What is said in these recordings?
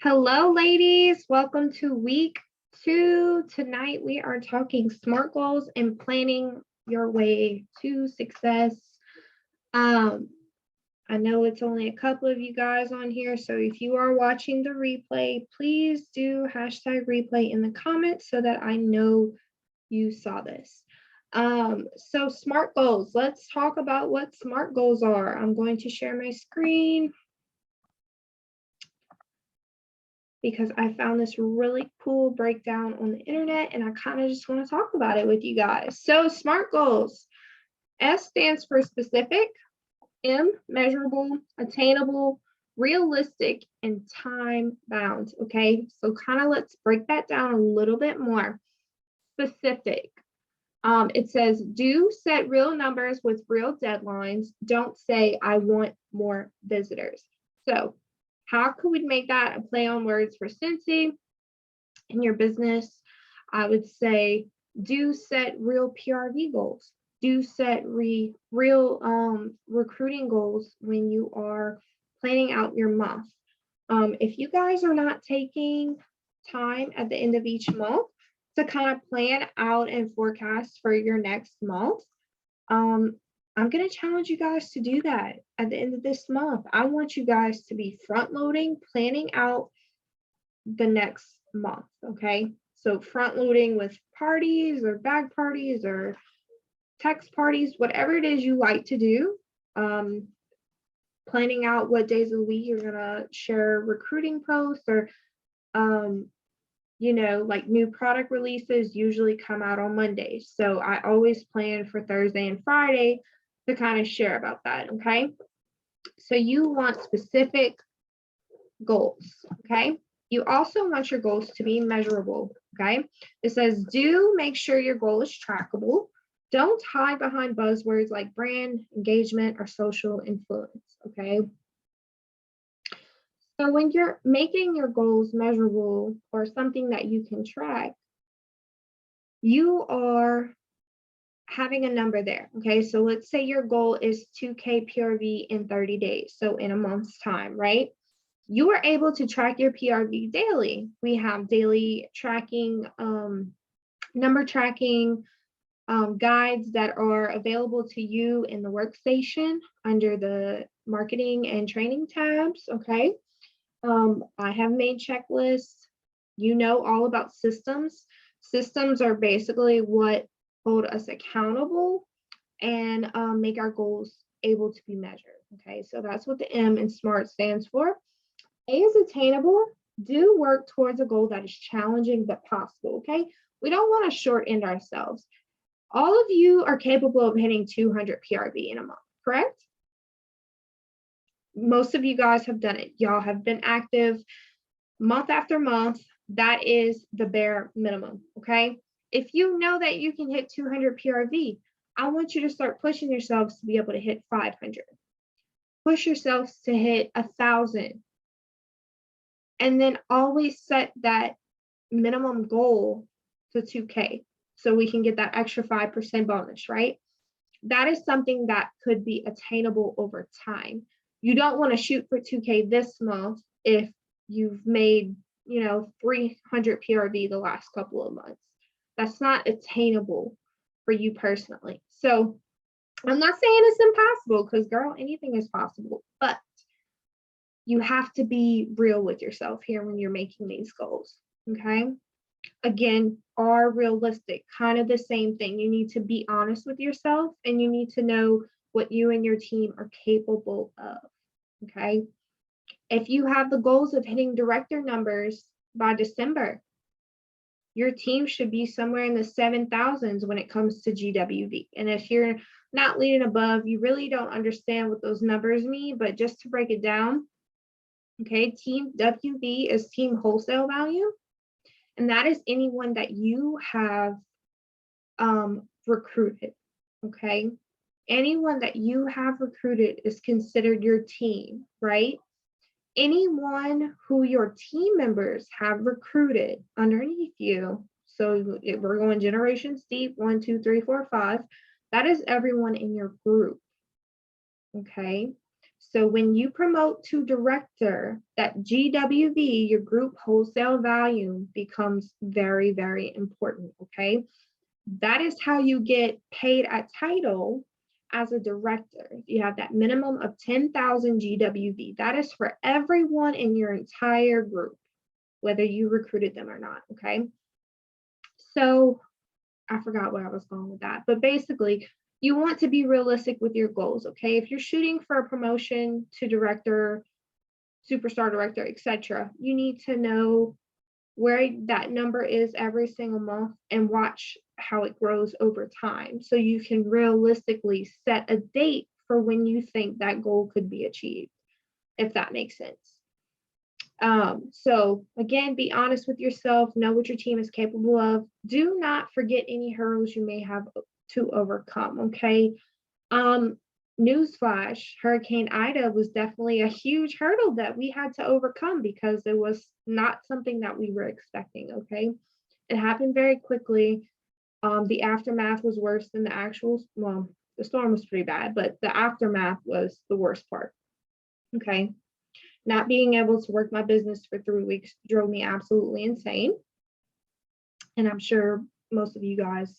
Hello, ladies. Welcome to week 2. Tonight we are talking SMART goals and planning your way to success. I know it's only a couple of you guys on here, so if you are watching the replay, please do hashtag replay in the comments so that I know you saw this. So SMART goals. Let's talk about what SMART goals are. I'm going to share my screen because I found this really cool breakdown on the internet and I kind of just want to talk about it with you guys. So SMART goals. S stands for specific, M, measurable, attainable, realistic, and time bound. Okay, so kind of let's break that down a little bit more. Specific. It says, do set real numbers with real deadlines. Don't say, I want more visitors. So how could we make that a play on words for Scentsy in your business? I would say, do set real PRV goals. Do set real recruiting goals when you are planning out your month. If you guys are not taking time at the end of each month to kind of plan out and forecast for your next month, I'm going to challenge you guys to do that at the end of this month. I want you guys to be front loading, planning out the next month. Okay. So front loading with parties or bag parties or text parties, whatever it is you like to do. Planning out what days of the week you're going to share recruiting posts or, like new product releases usually come out on Mondays. So I always plan for Thursday and Friday to kind of share about that. Okay. So you want specific goals. Okay. You also want your goals to be measurable. Okay. It says, do make sure your goal is trackable. Don't hide behind buzzwords like brand, engagement, or social influence. Okay. So when you're making your goals measurable or something that you can track, you are having a number there. Okay. So let's say your goal is 2K PRV in 30 days. So in a month's time, right? You are able to track your PRV daily. We have daily tracking, number tracking, guides that are available to you in the workstation under the marketing and training tabs. Okay. I have made checklists. You know all about systems. Systems are basically what hold us accountable and make our goals able to be measured. Okay, so that's what the M in SMART stands for. A is attainable. Do work towards a goal that is challenging but possible. Okay, we don't want to short end ourselves. All of you are capable of hitting 200 PRV in a month, correct? Most of you guys have done it. Y'all have been active month after month. That is the bare minimum, okay? If you know that you can hit 200 PRV, I want you to start pushing yourselves to be able to hit 500. Push yourselves to hit 1,000. And then always set that minimum goal to 2K so we can get that extra 5% bonus, right? That is something that could be attainable over time. You don't want to shoot for 2K this month if you've made, 300 PRV the last couple of months. That's not attainable for you personally. So I'm not saying it's impossible because, girl, anything is possible, but you have to be real with yourself here when you're making these goals, okay? Again, are realistic, kind of the same thing. You need to be honest with yourself and you need to know what you and your team are capable of, okay? If you have the goals of hitting director numbers by December, your team should be somewhere in the 7,000s when it comes to GWV. And if you're not leading above, you really don't understand what those numbers mean, but just to break it down, okay, team WV is team wholesale value. And that is anyone that you have recruited, okay? Anyone that you have recruited is considered your team, right? Anyone who your team members have recruited underneath you, so if we're going generations deep, 1, 2, 3, 4, 5, that is everyone in your group, okay? So when you promote to director, that GWV, your group wholesale value, becomes very, very important, okay? That is how you get paid at title as a director. You have that minimum of 10,000 GWV. That is for everyone in your entire group, whether you recruited them or not, okay? So I forgot where I was going with that, but basically, you want to be realistic with your goals, okay? If you're shooting for a promotion to director, superstar director, etc., you need to know where that number is every single month and watch how it grows over time so you can realistically set a date for when you think that goal could be achieved, if that makes sense. So again, be honest with yourself, know what your team is capable of. Do not forget any hurdles you may have to overcome, okay? Newsflash, Hurricane Ida was definitely a huge hurdle that we had to overcome because it was not something that we were expecting, okay? It happened very quickly. The aftermath was worse than the actual, well, the storm was pretty bad, but the aftermath was the worst part, okay? Not being able to work my business for 3 weeks drove me absolutely insane. And I'm sure most of you guys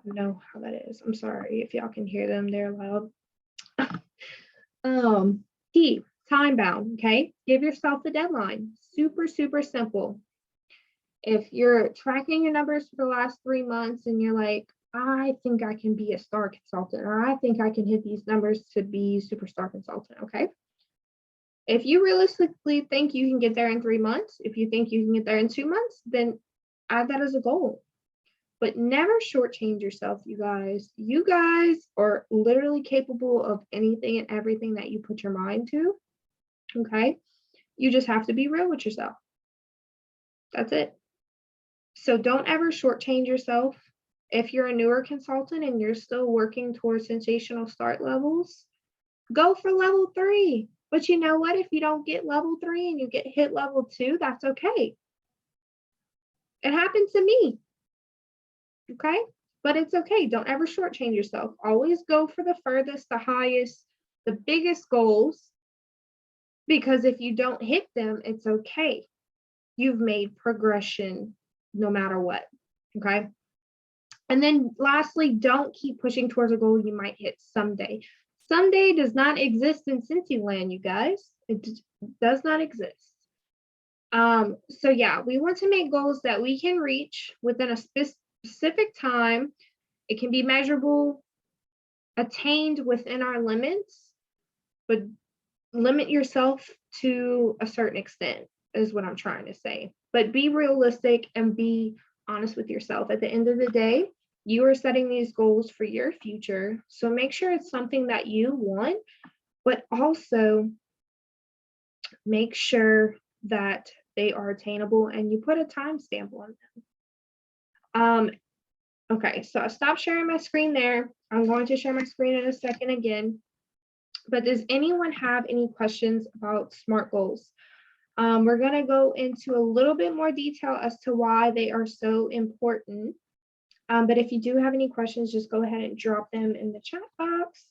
know how that is. I'm sorry if y'all can hear them, they're loud. T, time bound, okay? Give yourself a deadline. Super, super simple. If you're tracking your numbers for the last 3 months and you're like, I think I can be a star consultant, or I think I can hit these numbers to be superstar consultant, okay? If you realistically think you can get there in 3 months, if you think you can get there in 2 months, then add that as a goal. But never shortchange yourself, you guys. You guys are literally capable of anything and everything that you put your mind to, okay? You just have to be real with yourself. That's it. So don't ever shortchange yourself. If you're a newer consultant and you're still working towards sensational start levels, go for level 3. But you know what? If you don't get level 3 and you get hit level 2, that's okay. It happened to me. Okay? But it's okay. Don't ever shortchange yourself. Always go for the furthest, the highest, the biggest goals. Because if you don't hit them, it's okay. You've made progression no matter what. Okay? And then lastly, don't keep pushing towards a goal you might hit someday. Someday does not exist in Cincy land, you guys. It does not exist. So yeah, we want to make goals that we can reach within a specific time. It can be measurable, attained within our limits, but limit yourself to a certain extent is what I'm trying to say. But be realistic and be honest with yourself. At the end of the day, you are setting these goals for your future. So make sure it's something that you want, but also make sure that they are attainable and you put a timestamp on them. Okay, so I stopped sharing my screen there. I'm going to share my screen in a second again. But does anyone have any questions about SMART goals? We're going to go into a little bit more detail as to why they are so important. But if you do have any questions, just go ahead and drop them in the chat box.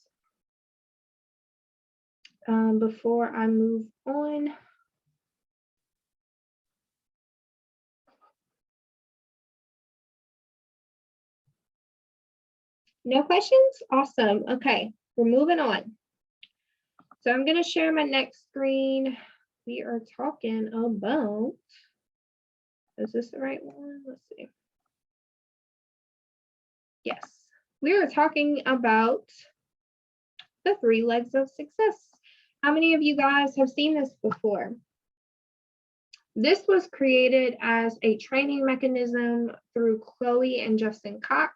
Before I move on. No questions? Awesome. Okay, we're moving on. So I'm going to share my next screen. We are talking about, is this the right one? Let's see. Yes, we are talking about the 3 legs of success. How many of you guys have seen this before? This was created as a training mechanism through Chloe and Justin Cox.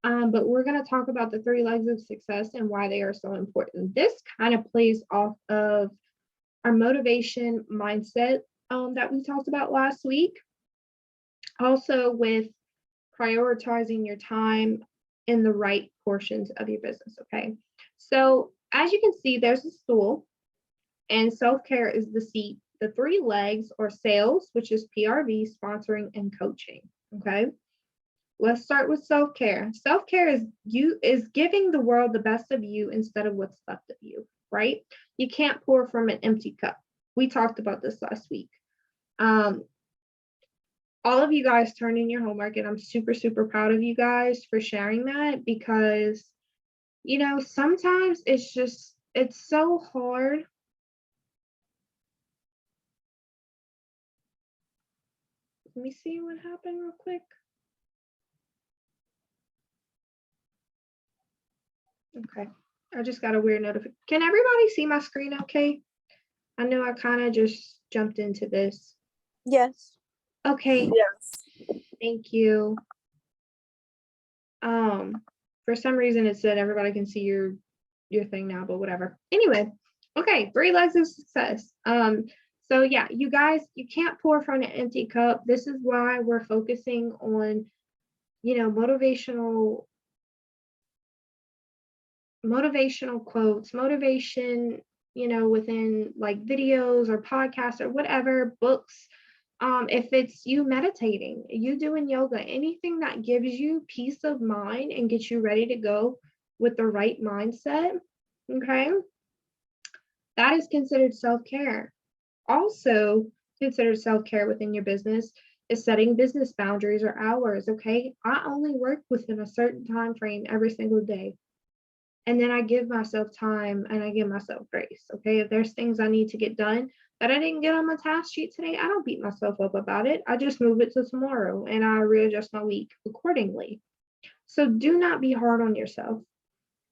But we're going to talk about the 3 legs of success and why they are so important. This kind of plays off of our motivation mindset that we talked about last week. Also with prioritizing your time in the right portions of your business, okay? So as you can see, there's a stool and self-care is the seat. The 3 legs are sales, which is PRV, sponsoring, and coaching, okay? Let's start with self-care. Self-care is giving the world the best of you instead of what's left of you, right? You can't pour from an empty cup. We talked about this last week. All of you guys turned in your homework, and I'm super, super proud of you guys for sharing that, because, you know, sometimes it's so hard. Let me see what happened real quick. Okay, I just got a weird notification. Can everybody see my screen okay? I know I kind of just jumped into this. Yes. Okay, Yes. thank you. For some reason it said everybody can see your thing now, but whatever. Anyway, okay, 3 legs of success. So yeah, you guys, you can't pour from an empty cup. This is why we're focusing on, you know, motivational quotes, motivation, you know, within like videos or podcasts or whatever, books. If it's you meditating, you doing yoga, anything that gives you peace of mind and gets you ready to go with the right mindset, okay, that is considered self-care. Also considered self-care within your business is setting business boundaries or hours, okay? I only work within a certain time frame every single day. And then I give myself time and I give myself grace, okay? If there's things I need to get done that I didn't get on my task sheet today, I don't beat myself up about it. I just move it to tomorrow and I readjust my week accordingly. So do not be hard on yourself,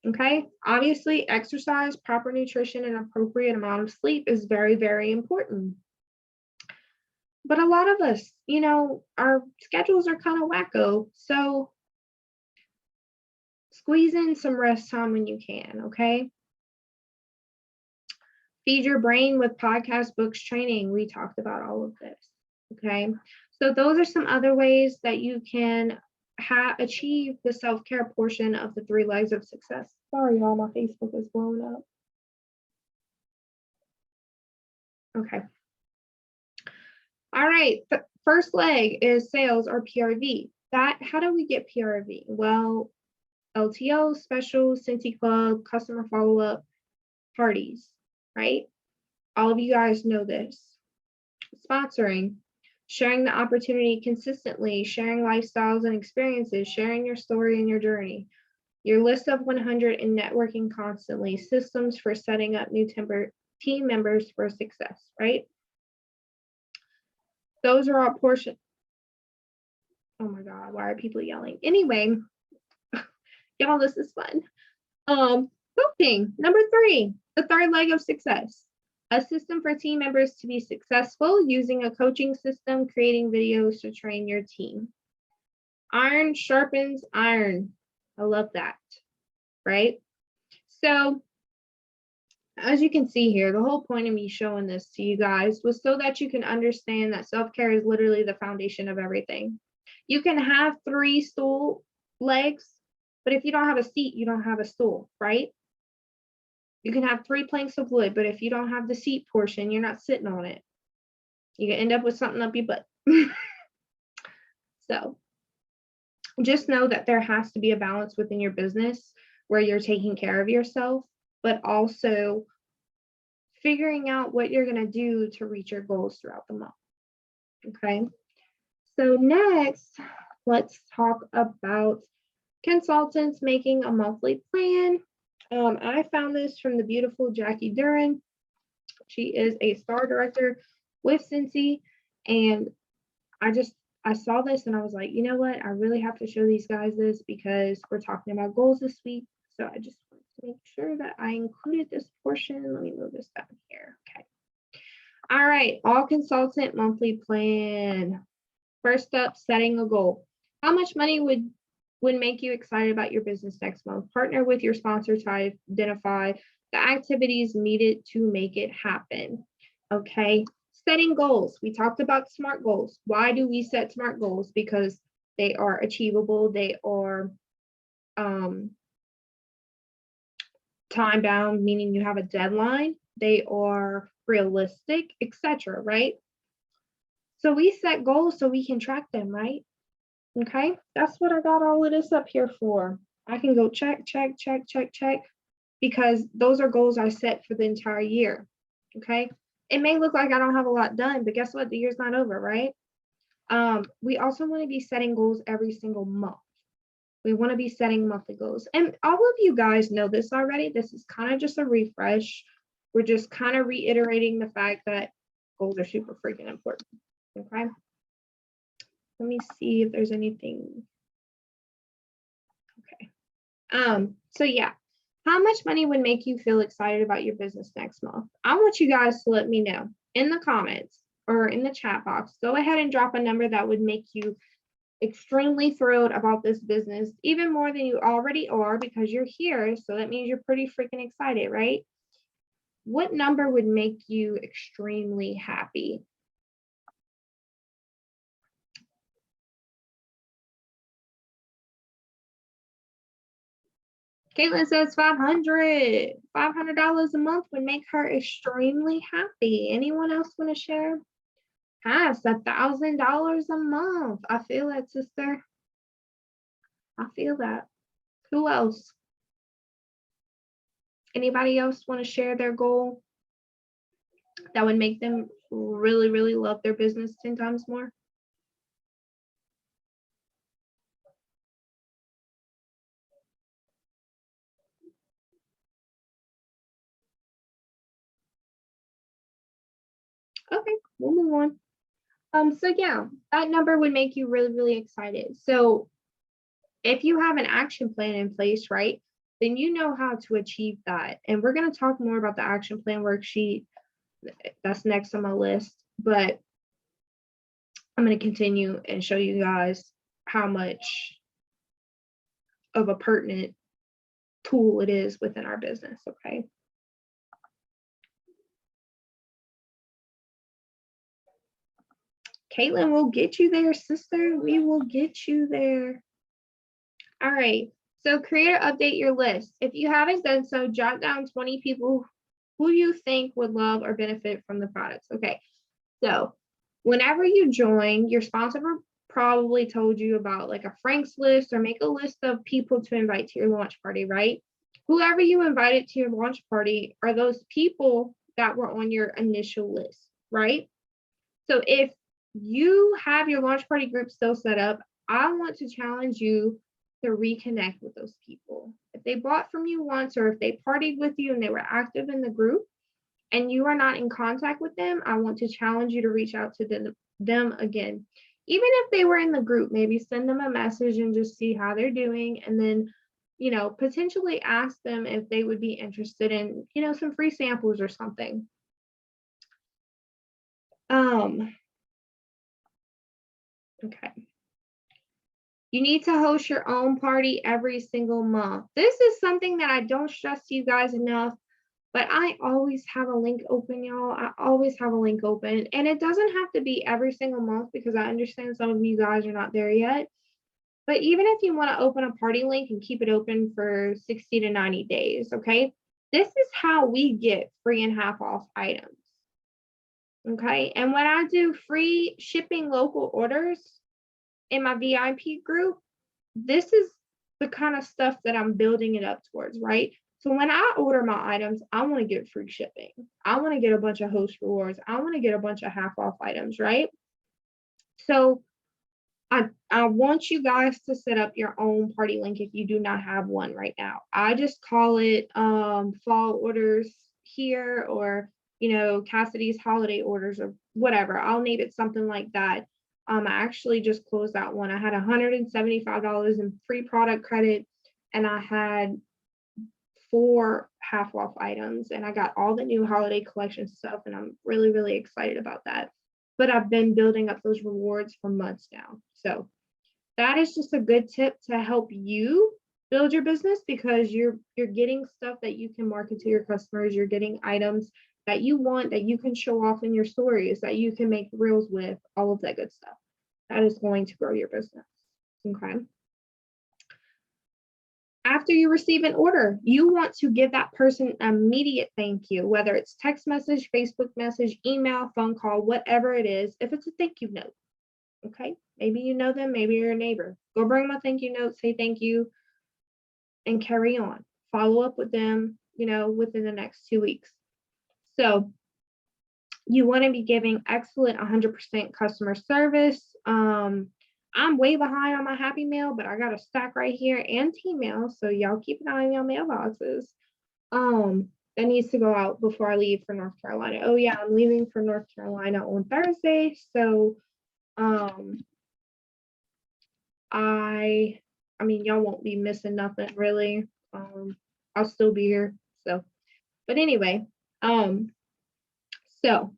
okay? Obviously, exercise, proper nutrition, and appropriate amount of sleep is very, very important. But a lot of us, you know, our schedules are kind of wacko. So squeeze in some rest time when you can, okay? Feed your brain with podcasts, books, training. We talked about all of this, okay? So those are some other ways that you can achieve the self-care portion of the 3 legs of success. Sorry, y'all, my Facebook is blowing up. Okay. All right, the first leg is sales or PRV. How do we get PRV? Well, LTO, special, Cincy Club, customer follow-up, parties, right? All of you guys know this. Sponsoring, sharing the opportunity consistently, sharing lifestyles and experiences, sharing your story and your journey, your list of 100 and networking constantly, systems for setting up new team members for success, right? Those are all portions. Oh my God, why are people yelling? Anyway, y'all, this is fun. Coaching, number 3, the 3rd leg of success. A system for team members to be successful, using a coaching system, creating videos to train your team. Iron sharpens iron. I love that, right? So as you can see here, the whole point of me showing this to you guys was so that you can understand that self-care is literally the foundation of everything. You can have 3 stool legs, but if you don't have a seat, you don't have a stool, right? You can have 3 planks of wood, but if you don't have the seat portion, you're not sitting on it. You can end up with something up your butt. So just know that there has to be a balance within your business where you're taking care of yourself, but also figuring out what you're going to do to reach your goals throughout the month. Okay. So next, let's talk about consultants making a monthly plan. I found this from the beautiful Jackie Duran. She is a star director with Cincy, and I saw this and I was like, you know what? I really have to show these guys this because we're talking about goals this week. So I just wanted to make sure that I included this portion. Let me move this down here. Okay. All right, all consultant monthly plan. First up, setting a goal. How much money would make you excited about your business next month? Partner with your sponsor to identify the activities needed to make it happen. Okay. Setting goals. We talked about SMART goals. Why do we set SMART goals? Because they are achievable. They are time bound, meaning you have a deadline. They are realistic, etc. Right? So we set goals so we can track them, right? Okay, that's what I got all of this up here for. I can go check, check, check, check, check, because those are goals I set for the entire year. Okay, it may look like I don't have a lot done, but guess what? The year's not over, right? We also want to be setting goals every single month. We want to be setting monthly goals. And all of you guys know this already. This is kind of just a refresh. We're just kind of reiterating the fact that goals are super freaking important. Okay. Let me see if there's anything. Okay. So yeah, how much money would make you feel excited about your business next month? I want you guys to let me know in the comments or in the chat box. Go ahead and drop a number that would make you extremely thrilled about this business, even more than you already are, because you're here. So that means you're pretty freaking excited, right? What number would make you extremely happy? Caitlin says 500. $500 a month would make her extremely happy. Anyone else want to share? That's $1,000 a month. I feel that, sister. I feel that. Who else? Anybody else want to share their goal that would make them really, really love their business 10 times more? Okay, we'll move on. So yeah, that number would make you really, really excited. So if you have an action plan in place, right, then you know how to achieve that. And we're going to talk more about the action plan worksheet. That's next on my list, but I'm going to continue and show you guys how much of a pertinent tool it is within our business, okay? Caitlin, we'll get you there, sister. We will get you there. All right. So create or update your list. If you haven't done so, jot down 20 people who you think would love or benefit from the products. Okay. So whenever you join, your sponsor probably told you about like a Frank's list, or make a list of people to invite to your launch party, right? Whoever you invited to your launch party are those people that were on your initial list, right? So if you have your launch party group still set up, I want to challenge you to reconnect with those people. If they bought from you once, or if they partied with you and they were active in the group and you are not in contact with them, I want to challenge you to reach out to them again. Even if they were in the group, maybe send them a message and just see how they're doing. And then, you know, potentially ask them if they would be interested in, you know, some free samples or something. Okay. You need to host your own party every single month. This is something that I don't stress to you guys enough, but I always have a link open, y'all. I always have a link open, and it doesn't have to be every single month, because I understand some of you guys are not there yet. But even if you want to open a party link and keep it open for 60 to 90 days, okay? This is how we get free and half off items. Okay, and when I do free shipping local orders in my VIP group, this is the kind of stuff that I'm building it up towards, right? So when I order my items, I want to get free shipping. I want to get a bunch of host rewards. I want to get a bunch of half off items, right? So I want you guys to set up your own party link if you do not have one right now. I just call it fall orders here, or, you know, Cassidy's holiday orders, or whatever. I'll name it something like that. I actually just closed out one. I had $175 in free product credit, and I had 4 half off items, and I got all the new holiday collection stuff, and I'm really, really excited about that. But I've been building up those rewards for months now. So that is just a good tip to help you build your business, because you're getting stuff that you can market to your customers. You're getting items that you want, that you can show off in your stories, that you can make reels with, all of that good stuff. That is going to grow your business. Okay. After you receive an order, you want to give that person an immediate thank you, whether it's text message, Facebook message, email, phone call, whatever it is. If it's a thank you note, Okay, maybe you know them, maybe you're a neighbor. Go bring them a thank you note, say thank you, and carry on. Follow up with them, within the next 2 weeks. So you want to be giving excellent 100% customer service. I'm way behind on my Happy Mail, but I got a stack right here and team mail. So y'all keep an eye on your mailboxes. That needs to go out before I leave for North Carolina. Oh yeah, I'm leaving for North Carolina on Thursday. So I mean, y'all won't be missing nothing really. I'll still be here. So, but anyway, so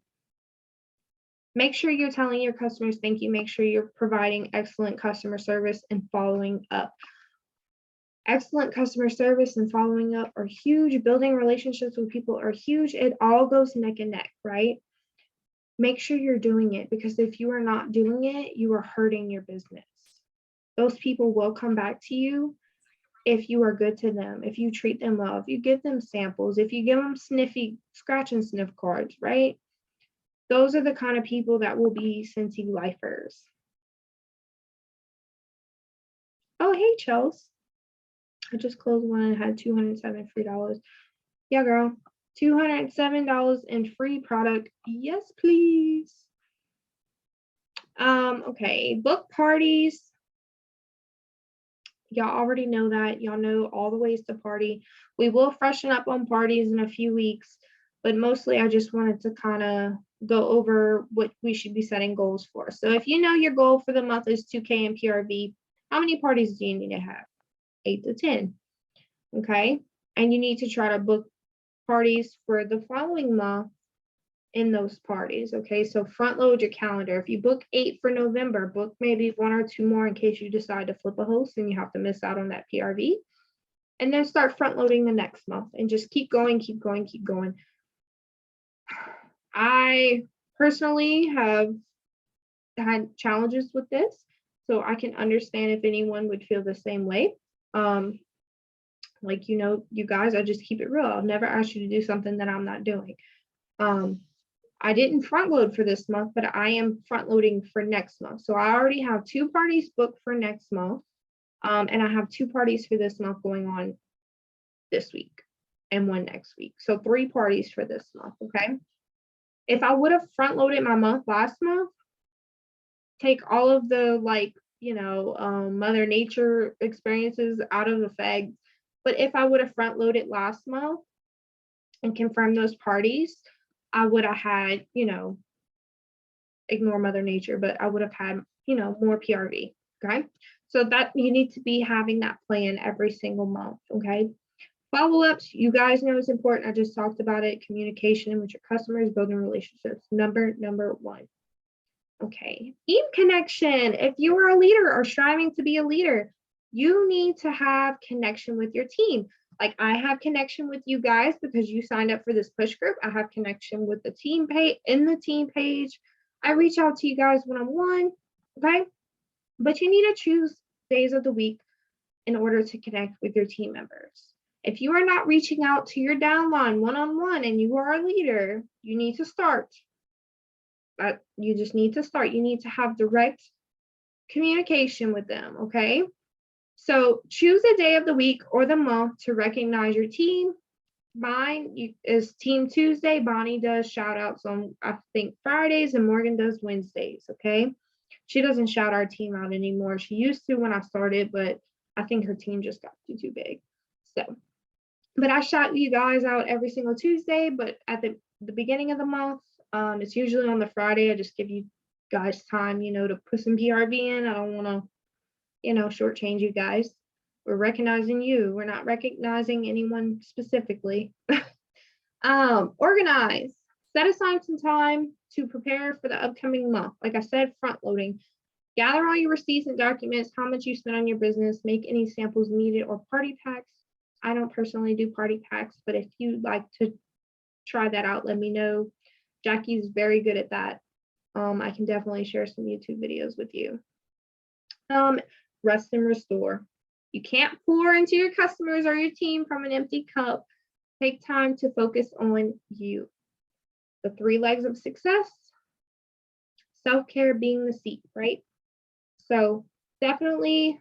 make sure you're telling your customers thank you. Make sure you're providing excellent customer service and following up. Excellent customer service and following up are huge. Building relationships with people are huge. It all goes neck and neck, right? Make sure you're doing it, because if you are not doing it, you are hurting your business. Those people will come back to you if you are good to them, if you treat them well, if you give them samples, if you give them sniffy scratch and sniff cards, right? Those are the kind of people that will be Scentsy lifers. Oh, hey, Chels. I just closed one and had $207 free dollars. Yeah, girl. $207 in free product. Yes, please. Okay, book parties. Y'all already know that. Y'all know all the ways to party. We will freshen up on parties in a few weeks, but mostly I just wanted to kind of go over what we should be setting goals for. So if you know your goal for the month is 2K and PRV, how many parties do you need to have? 8 to 10. Okay. And you need to try to book parties for the following month in those parties. Okay. So front load your calendar. If you book 8 for November, book maybe 1 or 2 more in case you decide to flip a host and you have to miss out on that PRV. And then start front loading the next month and just keep going, keep going, keep going. I personally have had challenges with this, so I can understand if anyone would feel the same way. Like, you guys, I just keep it real. I'll never ask you to do something that I'm not doing. I didn't front load for this month, but I am front loading for next month. So I already have 2 parties booked for next month. And I have 2 parties for this month going on this week and 1 next week. So 3 parties for this month, okay? If I would have front loaded my month last month, take all of the Mother Nature experiences out of the fags. But if I would have front loaded last month and confirmed those parties, I would have had, ignore Mother Nature, but I would have had, more PRV. Okay. So that you need to be having that plan every single month. Okay. Follow-ups, you guys know it's important. I just talked about it. Communication with your customers, building relationships. Number 1. Okay. Team connection. If you are a leader or striving to be a leader, you need to have connection with your team. Like, I have connection with you guys because you signed up for this push group. I have connection with the team page in the team page. I reach out to you guys one-on-one. Okay. But you need to choose days of the week in order to connect with your team members. If you are not reaching out to your downline one-on-one and you are a leader, you need to start. You just need to start. You need to have direct communication with them, okay? So choose a day of the week or the month to recognize your team. Mine is Team Tuesday. Bonnie does shout outs on, I think, Fridays, and Morgan does Wednesdays, okay? She doesn't shout our team out anymore. She used to when I started, but I think her team just got too big. So, but I shout you guys out every single Tuesday, but at the beginning of the month, it's usually on the Friday. I just give you guys time, to put some PRV in. I don't want to, shortchange you guys. We're recognizing you. We're not recognizing anyone specifically. Organize. Set aside some time to prepare for the upcoming month. Like I said, front loading. Gather all your receipts and documents, how much you spent on your business, make any samples needed or party packs. I don't personally do party packs, but if you'd like to try that out, let me know. Jackie's very good at that. I can definitely share some YouTube videos with you. Rest and restore. You can't pour into your customers or your team from an empty cup. Take time to focus on you. The 3 legs of success. Self-care being the seat, right? So definitely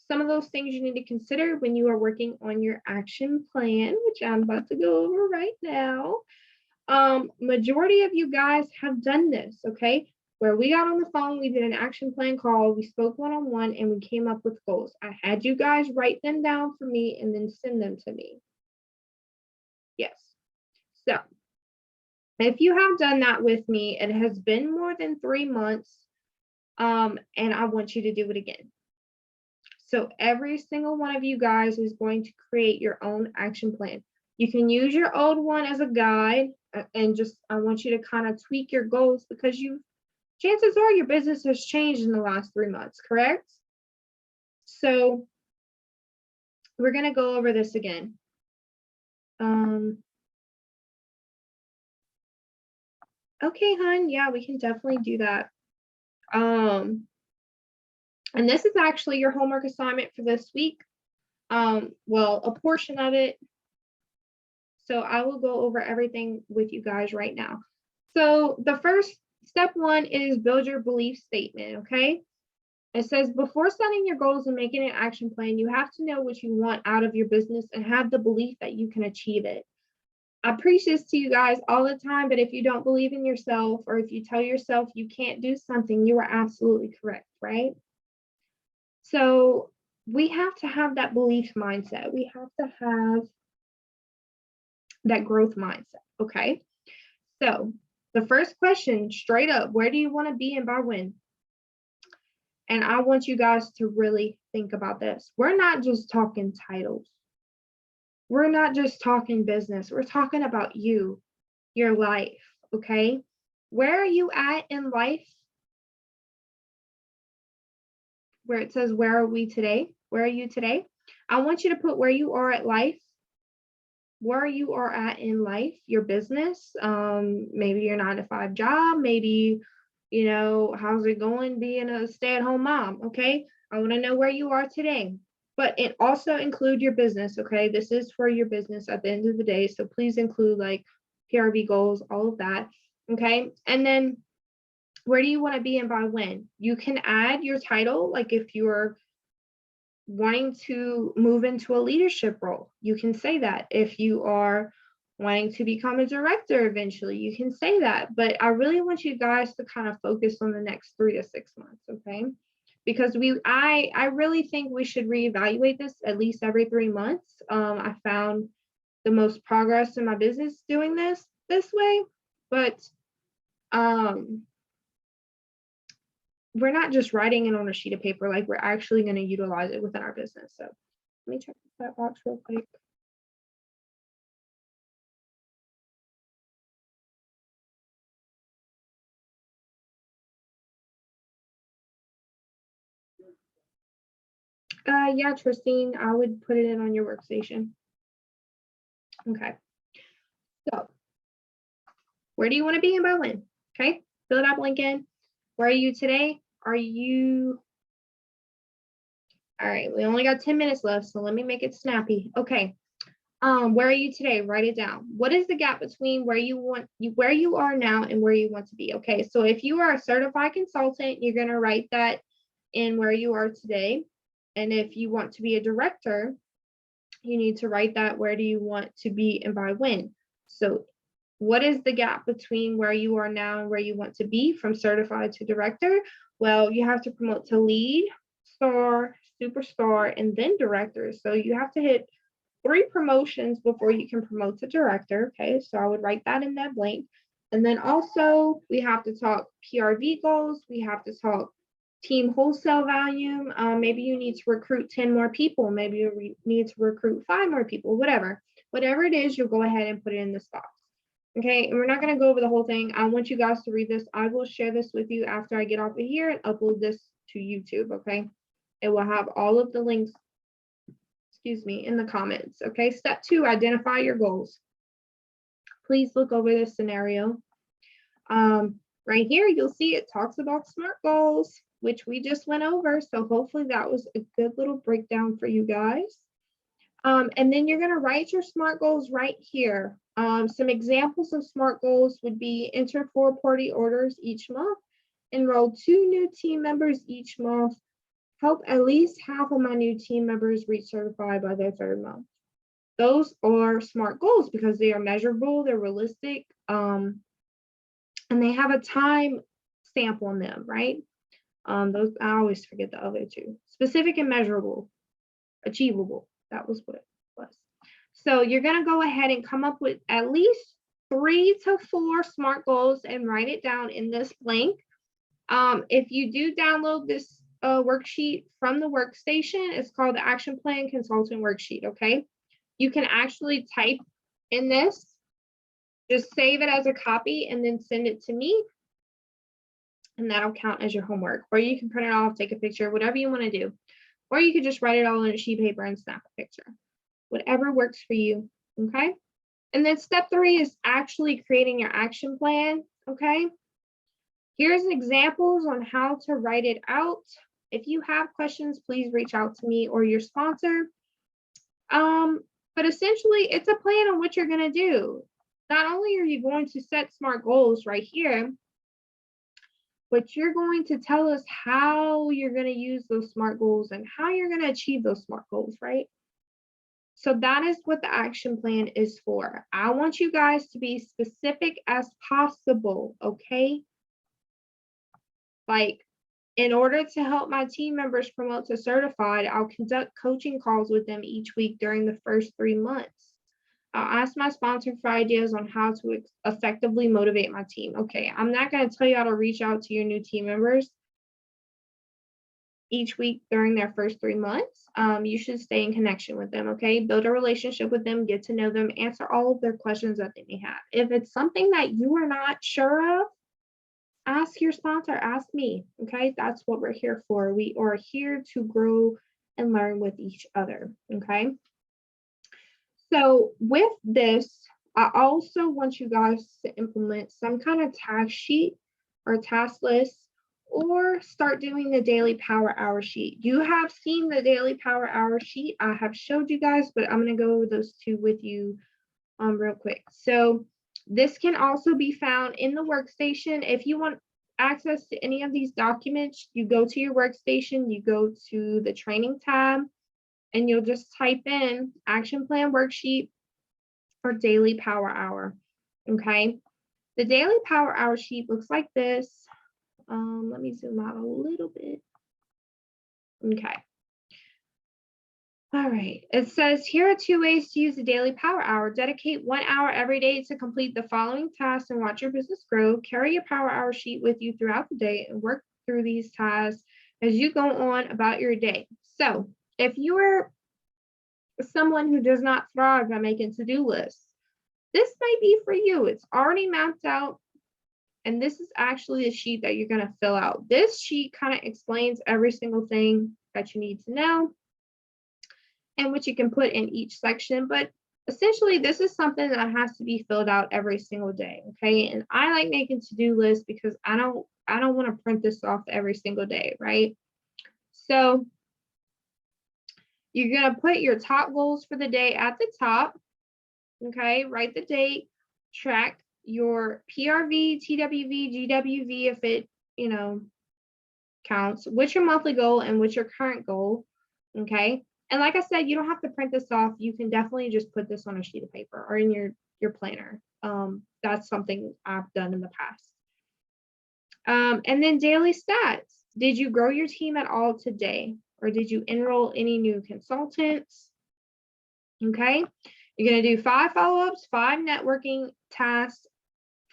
some of those things you need to consider when you are working on your action plan, which I'm about to go over right now. Majority of you guys have done this, okay? Where we got on the phone, we did an action plan call, we spoke one-on-one, and we came up with goals. I had you guys write them down for me and then send them to me. Yes. So if you have done that with me, it has been more than 3 months, and I want you to do it again. So every single one of you guys is going to create your own action plan. You can use your old one as a guide and just, I want you to kind of tweak your goals because chances are your business has changed in the last 3 months, correct? So we're going to go over this again. Okay, hon, yeah, we can definitely do that. And this is actually your homework assignment for this week. Well, a portion of it. So I will go over everything with you guys right now. So the first step 1 is build your belief statement, okay? It says before setting your goals and making an action plan, you have to know what you want out of your business and have the belief that you can achieve it. I preach this to you guys all the time, but if you don't believe in yourself or if you tell yourself you can't do something, you are absolutely correct, right? So we have to have that belief mindset. We have to have that growth mindset, okay? So the first question, straight up, where do you want to be and by when? And I want you guys to really think about this. We're not just talking titles. We're not just talking business. We're talking about you, your life, okay? Where are you at in life? Where it says, where are we today? Where are you today? I want you to put where you are at life, where you are at in life, your business, maybe your 9-to-5 job, maybe, you know, how's it going being a stay-at-home mom, okay? I want to know where you are today, but it also include your business, okay? This is for your business at the end of the day, so please include like PRV goals, all of that, okay? And then where do you want to be and by when? You can add your title, like if you're wanting to move into a leadership role, you can say that. If you are wanting to become a director eventually, you can say that. But I really want you guys to kind of focus on the next 3 to 6 months, okay? Because I really think we should reevaluate this at least every 3 months. I found the most progress in my business doing this way, but we're not just writing it on a sheet of paper, like we're actually going to utilize it within our business. So let me check that box real quick. Yeah, Tristine, I would put it in on your workstation. Okay. So where do you want to be and by when? Okay, fill it out, Lincoln. Where are you today? Are you... All right, we only got 10 minutes left, so let me make it snappy. Okay. Where are you today? Write it down. What is the gap between where you are now and where you want to be? Okay, so if you are a certified consultant, you're going to write that in where you are today. And if you want to be a director, you need to write that where do you want to be and by when. So what is the gap between where you are now and where you want to be from certified to director? Well, you have to promote to lead, star, superstar, and then director. So you have to hit 3 promotions before you can promote to director. Okay, so I would write that in that blank. And then also we have to talk PRV goals. We have to talk team wholesale volume. Maybe you need to recruit 10 more people. Maybe you need to recruit 5 more people, whatever it is, you'll go ahead and put it in this box. Okay, and we're not going to go over the whole thing. I want you guys to read this. I will share this with you after I get off of here and upload this to YouTube. Okay, it will have all of the links, excuse me, in the comments. Okay, step 2, identify your goals. Please look over this scenario. Right here, you'll see it talks about SMART goals, which we just went over. So hopefully that was a good little breakdown for you guys. And then you're going to write your SMART goals right here. Some examples of SMART goals would be enter 4 party orders each month, enroll 2 new team members each month, help at least half of my new team members reach certified by their 3rd month. Those are SMART goals because they are measurable, they're realistic, and they have a time stamp on them, right? Those, I always forget the other two. Specific and measurable, achievable. That was what it was. So you're going to go ahead and come up with at least 3 to 4 SMART goals and write it down in this blank. If you do download this worksheet from the workstation, it's called the Action Plan Consultant Worksheet, okay? You can actually type in this, just save it as a copy and then send it to me, and that'll count as your homework. Or you can print it off, take a picture, whatever you want to do. Or you could just write it all on a sheet of paper and snap a picture. Whatever works for you, okay? And then step 3 is actually creating your action plan, okay? Here's examples on how to write it out. If you have questions, please reach out to me or your sponsor. But essentially, it's a plan on what you're going to do. Not only are you going to set SMART goals right here, but you're going to tell us how you're going to use those SMART goals and how you're going to achieve those SMART goals, right? So that is what the action plan is for. I want you guys to be specific as possible, okay? Like, in order to help my team members promote to certified, I'll conduct coaching calls with them each week during the first 3 months. I'll ask my sponsor for ideas on how to effectively motivate my team. Okay, I'm not going to tell you how to reach out to your new team members each week during their first 3 months. You should stay in connection with them, okay? Build a relationship with them, get to know them, answer all of their questions that they may have. If it's something that you are not sure of, ask your sponsor, ask me, okay? That's what we're here for. We are here to grow and learn with each other, okay? So with this, I also want you guys to implement some kind of task sheet or task list, or start doing the daily power hour sheet. You have seen the daily power hour sheet. I have showed you guys, but I'm going to go over those 2 with you real quick. So this can also be found in the workstation. If you want access to any of these documents, you go to your workstation, you go to the training tab, and you'll just type in action plan worksheet or daily power hour, okay? The daily power hour sheet looks like this. Let me zoom out a little bit. Okay. All right. It says here are 2 ways to use the daily power hour. Dedicate 1 hour every day to complete the following tasks and watch your business grow. Carry your power hour sheet with you throughout the day and work through these tasks as you go on about your day. So if you are someone who does not thrive by making to-do lists, this might be for you. It's already mapped out. And this is actually a sheet that you're going to fill out. This sheet kind of explains every single thing that you need to know and what you can put in each section. But essentially, this is something that has to be filled out every single day. Okay. And I like making to-do lists because I don't want to print this off every single day, right? So you're going to put your top goals for the day at the top. Okay. Write the date, track your PRV, TWV, GWV, if it, counts, what's your monthly goal and what's your current goal, okay? And like I said, you don't have to print this off. You can definitely just put this on a sheet of paper or in your planner. That's something I've done in the past. And then daily stats. Did you grow your team at all today? Or did you enroll any new consultants? Okay, you're going to do 5 follow-ups, 5 networking tasks,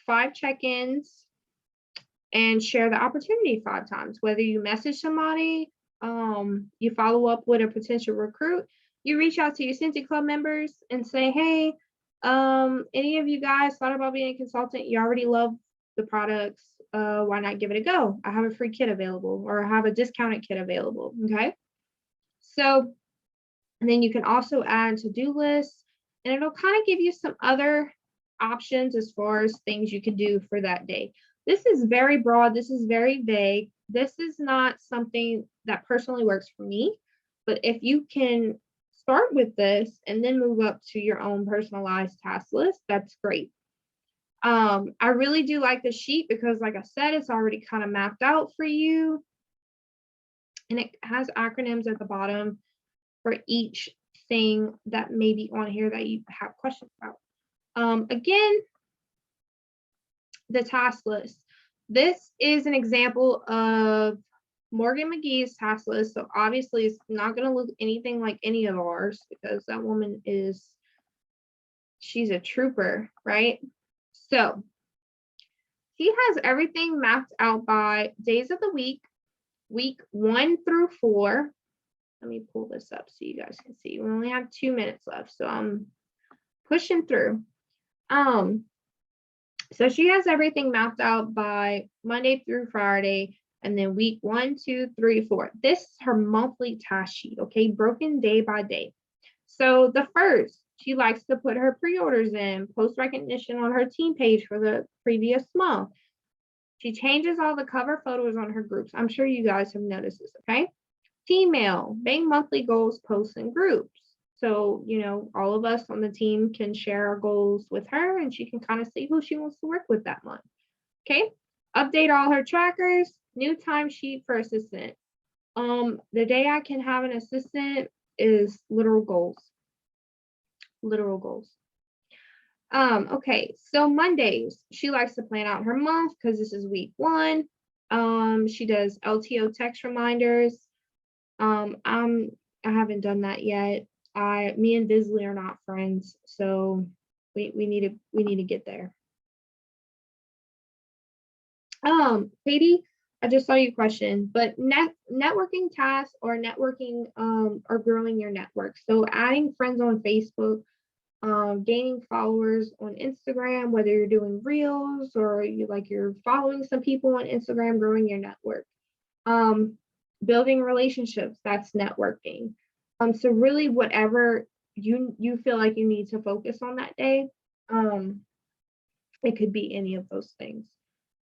5 check-ins, and share the opportunity 5 times. Whether you message somebody, you follow up with a potential recruit, you reach out to your Cincy Club members and say, hey, any of you guys thought about being a consultant? You already love the products. Why not give it a go? I have a free kit available, or I have a discounted kit available. Okay. So, and then you can also add to-do lists, and it'll kind of give you some other options as far as things you can do for that day. This is very broad. This is very vague. This is not something that personally works for me, but if you can start with this and then move up to your own personalized task list, that's great. I really do like the sheet because, like I said, it's already kind of mapped out for you. and it has acronyms at the bottom for each thing that may be on here that you have questions about. Again, the task list. This is an example of Morgan McGee's task list. So obviously it's not going to look anything like any of ours because that woman she's a trooper, right? So she has everything mapped out by days of the week 1 through 4. Let me pull this up so you guys can see. We only have 2 minutes left, so I'm pushing through. So she has everything mapped out by Monday through Friday, and then week 1, 2, 3, 4. This is her monthly task sheet, okay, broken day by day. So the first, she likes to put her pre-orders in, post recognition on her team page for the previous month. She changes all the cover photos on her groups. I'm sure you guys have noticed this, okay? Female, make monthly goals, posts, and groups. So, all of us on the team can share our goals with her and she can kind of see who she wants to work with that month. Okay. Update all her trackers, new timesheet for assistant. The day I can have an assistant is literal goals. Literal goals. Okay, so Mondays, she likes to plan out her month because this is week 1. She does LTO text reminders. I haven't done that yet. Me and Bisley are not friends, so we need to get there. Katie, I just saw your question, but networking tasks or networking or growing your network. So adding friends on Facebook, gaining followers on Instagram, whether you're doing reels or you're following some people on Instagram, growing your network. Building relationships, that's networking. So really whatever you feel like you need to focus on that day, it could be any of those things.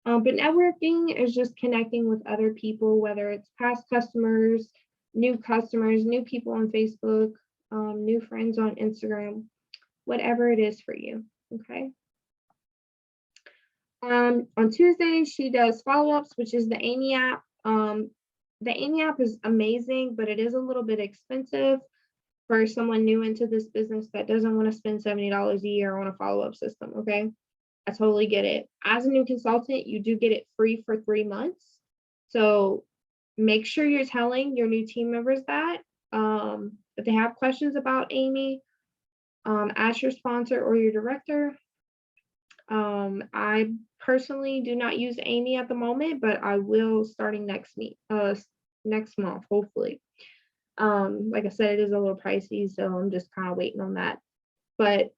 But networking is just connecting with other people, whether it's past customers, new people on Facebook, new friends on Instagram, whatever it is for you, okay? On Tuesdays, she does follow-ups, which is the Amy app. The Amy app is amazing, but it is a little bit expensive for someone new into this business that doesn't want to spend $70 a year on a follow-up system, okay? I totally get it. As a new consultant, you do get it free for 3 months. So make sure you're telling your new team members that. If they have questions about Amy, ask your sponsor or your director. I personally do not use Amy at the moment, but I will starting next month, hopefully. Like I said, it is a little pricey, so I'm just kind of waiting on that. But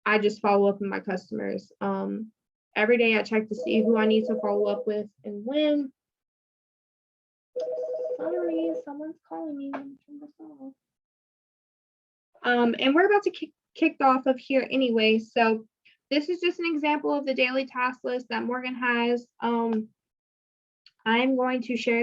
I just follow up with my customers. Every day I check to see who I need to follow up with and when. Sorry, someone's calling me. And we're about to kick off of here anyway. So this is just an example of the daily task list that Morgan has. I'm going to share